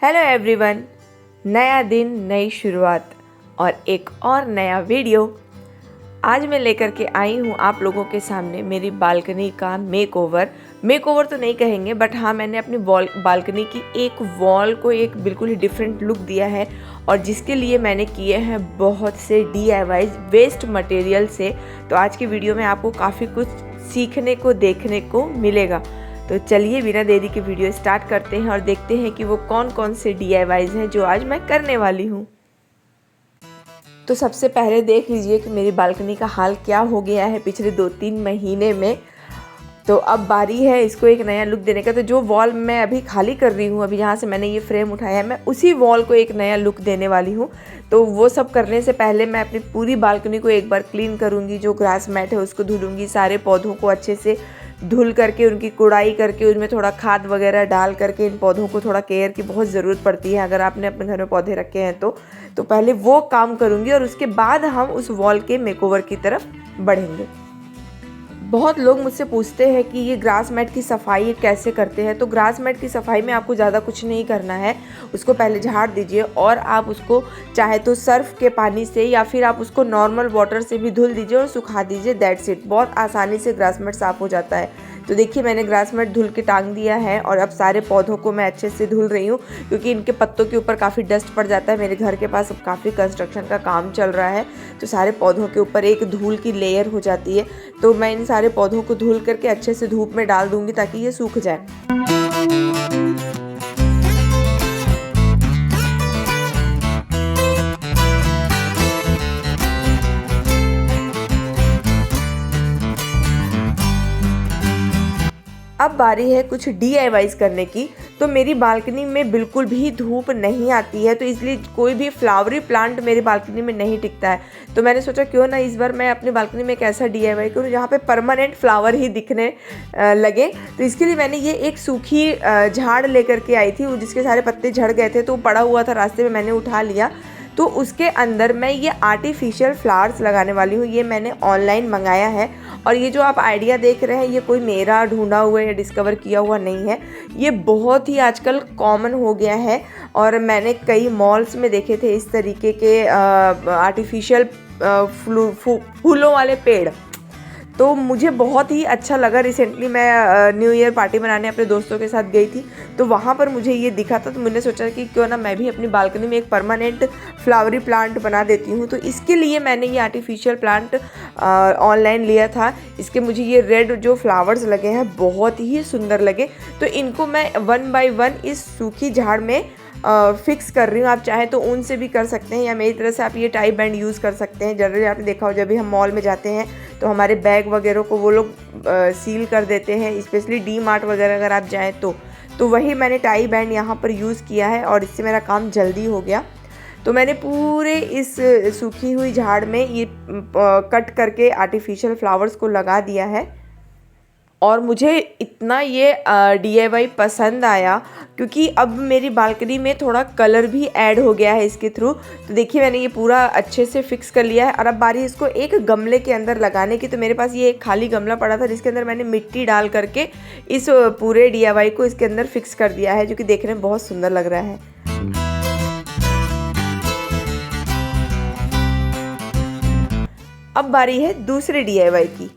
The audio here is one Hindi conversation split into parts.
हेलो एवरीवन, नया दिन नई शुरुआत और एक और नया वीडियो आज मैं लेकर के आई हूँ आप लोगों के सामने। मेरी बालकनी का मेकओवर तो नहीं कहेंगे, बट हाँ, मैंने अपनी बालकनी की एक वॉल को एक बिल्कुल ही डिफरेंट लुक दिया है और जिसके लिए मैंने किए हैं बहुत से DIY वेस्ट मटेरियल से। तो आज की वीडियो में आपको काफ़ी कुछ सीखने को देखने को मिलेगा। तो चलिए बिना देरी के वीडियो स्टार्ट करते हैं और देखते हैं कि वो कौन कौन से DIYs हैं जो आज मैं करने वाली हूँ। तो सबसे पहले देख लीजिए कि मेरी बालकनी का हाल क्या हो गया है पिछले 2-3 महीने में। तो अब बारी है इसको एक नया लुक देने का। तो जो वॉल मैं अभी खाली कर रही हूँ, अभी जहाँ से मैंने ये फ्रेम उठाया है, मैं उसी वॉल को एक नया लुक देने वाली हूँ। तो वो सब करने से पहले मैं अपनी पूरी बालकनी को एक बार क्लीन करूँगी। जो ग्रास मैट है उसको धुलूँगी, सारे पौधों को अच्छे से धुल करके उनकी कुड़ाई करके उनमें थोड़ा खाद वगैरह डाल करके इन पौधों को थोड़ा केयर की बहुत ज़रूरत पड़ती है अगर आपने अपने घर में पौधे रखे हैं तो पहले वो काम करूँगी और उसके बाद हम उस वॉल के मेकओवर की तरफ बढ़ेंगे। बहुत लोग मुझसे पूछते हैं कि ये ग्रास मैट की सफाई कैसे करते हैं। तो ग्रास मैट की सफाई में आपको ज़्यादा कुछ नहीं करना है। उसको पहले झाड़ दीजिए और आप उसको चाहे तो सर्फ के पानी से या फिर आप उसको नॉर्मल वाटर से भी धुल दीजिए और सुखा दीजिए। That's it. बहुत आसानी से ग्रास मैट साफ़ हो जाता है। तो देखिए, मैंने ग्रास मैट धुल के टांग दिया है और अब सारे पौधों को मैं अच्छे से धुल रही हूँ क्योंकि इनके पत्तों के ऊपर काफ़ी डस्ट पड़ जाता है। मेरे घर के पास अब काफ़ी कंस्ट्रक्शन का काम चल रहा है तो सारे पौधों के ऊपर एक धूल की लेयर हो जाती है। तो मैं इन सारे पौधों को धुल करके अच्छे से धूप में डाल दूँगी ताकि ये सूख जाए। अब बारी है कुछ DIYs करने की। तो मेरी बालकनी में बिल्कुल भी धूप नहीं आती है, तो इसलिए कोई भी फ्लावरी प्लांट मेरी बालकनी में नहीं टिकता है। तो मैंने सोचा क्यों ना इस बार मैं अपनी बालकनी में एक ऐसा DIY करूँ जहाँ पे परमानेंट फ्लावर ही दिखने लगे। तो इसके लिए मैंने ये एक सूखी झाड़ लेकर के आई थी जिसके सारे पत्ते झड़ गए थे, तो वो पड़ा हुआ था रास्ते में, मैंने उठा लिया। तो उसके अंदर मैं ये आर्टिफिशियल फ्लावर्स लगाने वाली हूँ। ये मैंने ऑनलाइन मंगाया है और ये जो आप आइडिया देख रहे हैं ये कोई मेरा ढूंढा हुआ या डिस्कवर किया हुआ नहीं है। ये बहुत ही आजकल कॉमन हो गया है और मैंने कई मॉल्स में देखे थे इस तरीके के आर्टिफिशियल फूलों वाले पेड़। तो मुझे बहुत ही अच्छा लगा। रिसेंटली मैं न्यू ईयर पार्टी मनाने अपने दोस्तों के साथ गई थी, तो वहाँ पर मुझे ये दिखा था। तो मैंने सोचा कि क्यों ना मैं भी अपनी बालकनी में एक परमानेंट फ्लावरी प्लांट बना देती हूँ। तो इसके लिए मैंने ये आर्टिफिशियल प्लांट ऑनलाइन लिया था। इसके मुझे ये रेड जो फ्लावर्स लगे हैं बहुत ही सुंदर लगे। तो इनको मैं 1 बाय 1 इस सूखी झाड़ में फिक्स कर रही हूँ। आप चाहें तो ऊन से भी कर सकते हैं या मेरी तरह से आप ये टाई बैंड यूज़ कर सकते हैं। जनरली आपने देखा हो जब भी हम मॉल में जाते हैं तो हमारे बैग वगैरह को वो लोग सील कर देते हैं, स्पेशली D-Mart वगैरह अगर आप जाएँ तो वही मैंने टाई बैंड यहाँ पर यूज़ किया है और इससे मेरा काम जल्दी हो गया। तो मैंने पूरे इस सूखी हुई झाड़ में ये कट करके आर्टिफिशियल फ्लावर्स को लगा दिया है और मुझे इतना ये DIY पसंद आया क्योंकि अब मेरी बालकनी में थोड़ा कलर भी ऐड हो गया है इसके थ्रू। तो देखिए, मैंने ये पूरा अच्छे से फिक्स कर लिया है और अब बारी इसको एक गमले के अंदर लगाने की। तो मेरे पास ये एक खाली गमला पड़ा था जिसके अंदर मैंने मिट्टी डाल करके इस पूरे DIY को इसके अंदर फिक्स कर दिया है, जो कि देखने में बहुत सुंदर लग रहा है। अब बारी है दूसरे DIY की।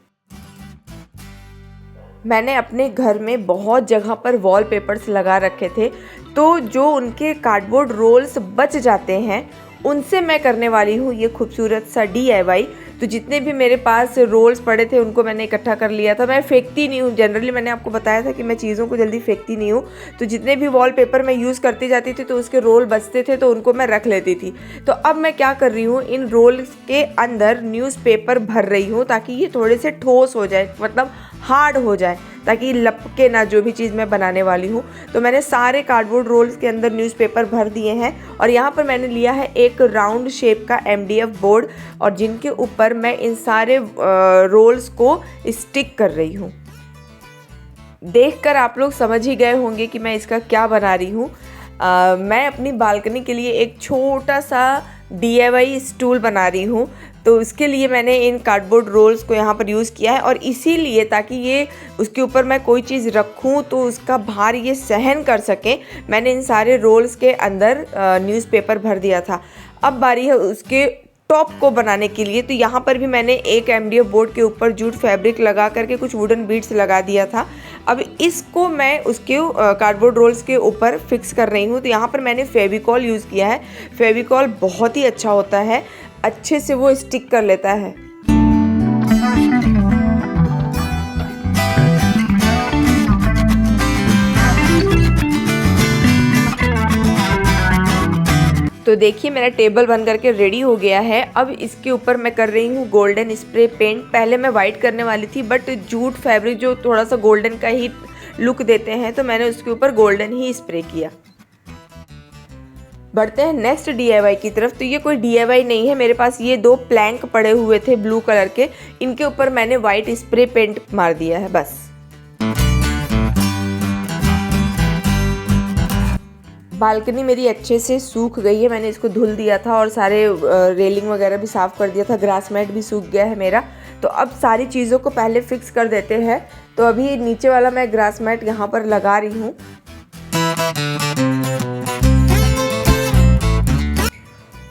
मैंने अपने घर में बहुत जगह पर वॉलपेपर्स लगा रखे थे, तो जो उनके कार्डबोर्ड रोल्स बच जाते हैं उनसे मैं करने वाली हूँ ये खूबसूरत सा DIY। तो जितने भी मेरे पास रोल्स पड़े थे उनको मैंने इकट्ठा कर लिया था। मैं फेंकती नहीं हूँ, जनरली मैंने आपको बताया था कि मैं चीज़ों को जल्दी फेंकती नहीं हूँ। तो जितने भी वॉलपेपर मैं यूज़ करती जाती थी तो उसके रोल बचते थे तो उनको मैं रख लेती थी। तो अब मैं क्या कर रही हूँ, इन रोल्स के अंदर न्यूज़पेपर भर रही हूँ ताकि ये थोड़े से ठोस हो जाए, मतलब हार्ड हो जाए, ताकि लपके ना जो भी चीज़ मैं बनाने वाली हूँ। तो मैंने सारे कार्डबोर्ड रोल्स के अंदर न्यूज़पेपर भर दिए हैं और यहाँ पर मैंने लिया है एक राउंड शेप का MDF बोर्ड और जिनके ऊपर मैं इन सारे रोल्स को स्टिक कर रही हूँ। देखकर आप लोग समझ ही गए होंगे कि मैं इसका क्या बना रही हूँ। मैं अपनी बालकनी के लिए एक छोटा सा DIY स्टूल बना रही हूँ। तो उसके लिए मैंने इन कार्डबोर्ड रोल्स को यहाँ पर यूज़ किया है, और इसीलिए ताकि ये उसके ऊपर मैं कोई चीज़ रखूँ तो उसका भार ये सहन कर सके, मैंने इन सारे रोल्स के अंदर न्यूज़पेपर भर दिया था। अब बारी है उसके टॉप को बनाने के लिए। तो यहाँ पर भी मैंने एक MDF बोर्ड के ऊपर जूट फैब्रिक लगा करके कुछ वुडन बीड्स लगा दिया था। अब इसको मैं उसके कार्डबोर्ड रोल्स के ऊपर फिक्स कर रही हूँ। तो यहाँ पर मैंने फेविकॉल यूज़ किया है। फेविकॉल बहुत ही अच्छा होता है, अच्छे से वो स्टिक कर लेता है। तो देखिए मेरा टेबल बन करके रेडी हो गया है। अब इसके ऊपर मैं कर रही हूँ गोल्डन स्प्रे पेंट। पहले मैं वाइट करने वाली थी, बट जूट फैब्रिक जो थोड़ा सा गोल्डन का ही लुक देते हैं, तो मैंने उसके ऊपर गोल्डन ही स्प्रे किया। बढ़ते हैं नेक्स्ट DIY की तरफ। तो ये कोई DIY नहीं है, मेरे पास ये 2 प्लैंक पड़े हुए थे ब्लू कलर के, इनके ऊपर मैंने वाइट स्प्रे पेंट मार दिया है बस। बालकनी मेरी अच्छे से सूख गई है, मैंने इसको धुल दिया था और सारे रेलिंग वगैरह भी साफ़ कर दिया था, ग्रास मैट भी सूख गया है मेरा। तो अब सारी चीज़ों को पहले फिक्स कर देते हैं। तो अभी नीचे वाला मैं ग्रास मैट यहाँ पर लगा रही हूँ।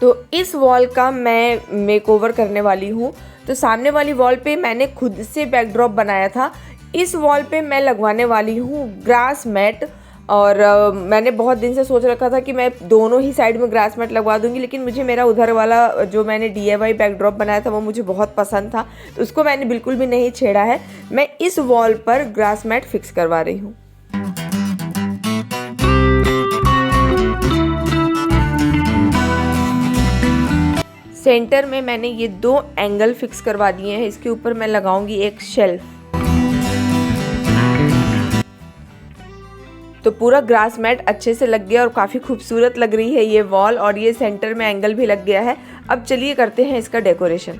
तो इस वॉल का मैं मेकओवर करने वाली हूँ। तो सामने वाली वॉल पे मैंने खुद से बैकड्रॉप बनाया था, इस वॉल पे मैं लगवाने वाली हूँ ग्रास मैट। और मैंने बहुत दिन से सोच रखा था कि मैं दोनों ही साइड में ग्रास मैट लगवा दूंगी, लेकिन मुझे मेरा उधर वाला जो मैंने DIY बैकड्रॉप बनाया था वो मुझे बहुत पसंद था, तो उसको मैंने बिल्कुल भी नहीं छेड़ा है। मैं इस वॉल पर ग्रास मैट फिक्स करवा रही हूँ। सेंटर में मैंने ये 2 एंगल फिक्स करवा दिए हैं। इसके ऊपर मैं लगाऊंगी एक शेल्फ। तो पूरा ग्रास मैट अच्छे से लग गया और काफ़ी खूबसूरत लग रही है ये वॉल, और ये सेंटर में एंगल भी लग गया है। अब चलिए करते हैं इसका डेकोरेशन।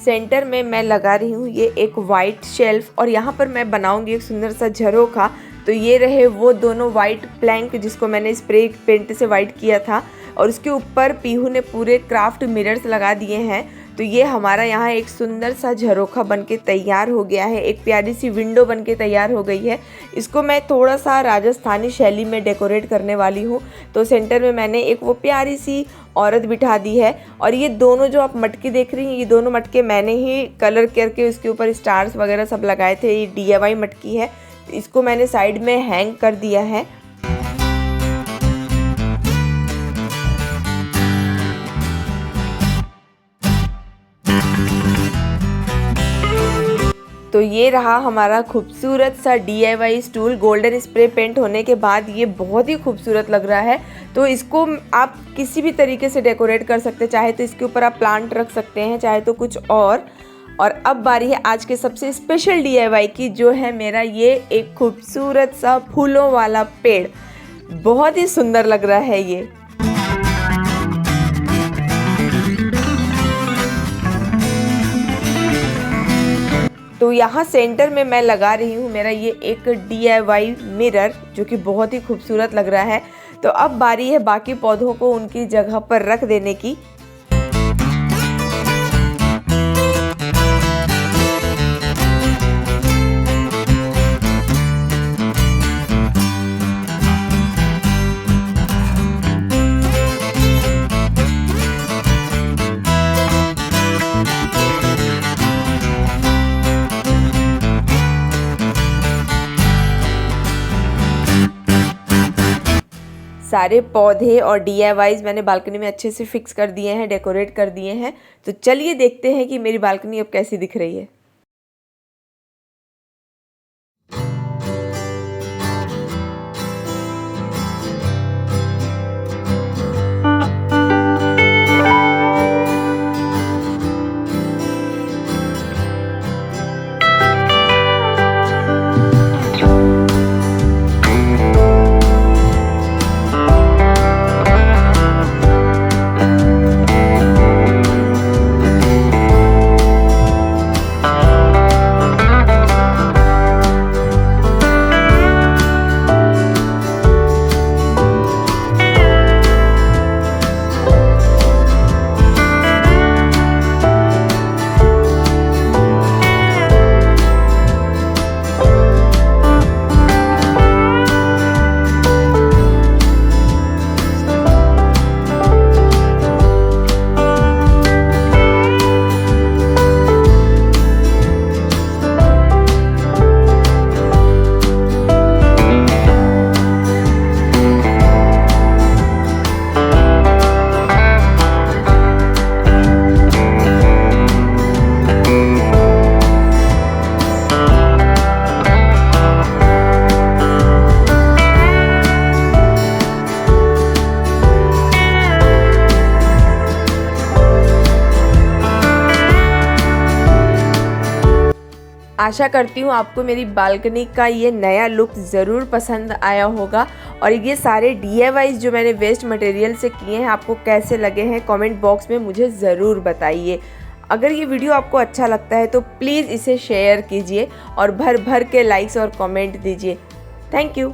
सेंटर में मैं लगा रही हूँ ये एक वाइट शेल्फ, और यहाँ पर मैं बनाऊंगी एक सुंदर सा झरोखा। तो ये रहे वो दोनों वाइट प्लैंक जिसको मैंने स्प्रे पेंट से वाइट किया था, और उसके ऊपर पीहू ने पूरे क्राफ्ट मिरर्स लगा दिए हैं। तो ये हमारा यहाँ एक सुंदर सा झरोखा बनके तैयार हो गया है, एक प्यारी सी विंडो बनके तैयार हो गई है। इसको मैं थोड़ा सा राजस्थानी शैली में डेकोरेट करने वाली हूँ। तो सेंटर में मैंने एक वो प्यारी सी औरत बिठा दी है, और ये दोनों जो आप मटके देख रही हैं, ये दोनों मटके मैंने ही कलर करके उसके ऊपर स्टार्स वगैरह सब लगाए थे। ये DIY मटकी है, इसको मैंने साइड में हैंग कर दिया है। तो ये रहा हमारा खूबसूरत सा DIY stool. Golden spray paint होने के बाद ये बहुत ही खूबसूरत लग रहा है। तो इसको आप किसी भी तरीके से डेकोरेट कर सकते हैं, चाहे तो इसके ऊपर आप प्लांट रख सकते हैं, चाहे तो कुछ और अब बारी है आज के सबसे स्पेशल DIY की, जो है मेरा ये एक खूबसूरत सा फूलों वाला पेड़। बहुत ही सुंदर लग रहा है ये। तो यहाँ सेंटर में मैं लगा रही हूँ मेरा ये एक DIY मिरर, जो कि बहुत ही खूबसूरत लग रहा है। तो अब बारी है बाकी पौधों को उनकी जगह पर रख देने की। सारे पौधे और DIYs मैंने बालकनी में अच्छे से फिक्स कर दिए हैं, डेकोरेट कर दिए हैं। तो चलिए देखते हैं कि मेरी बालकनी अब कैसी दिख रही है। आशा करती हूँ आपको मेरी बालकनी का ये नया लुक ज़रूर पसंद आया होगा। और ये सारे DIYs जो मैंने वेस्ट मटेरियल से किए हैं आपको कैसे लगे हैं कमेंट बॉक्स में मुझे ज़रूर बताइए। अगर ये वीडियो आपको अच्छा लगता है तो प्लीज़ इसे शेयर कीजिए और भर भर के लाइक्स और कमेंट दीजिए। Thank you.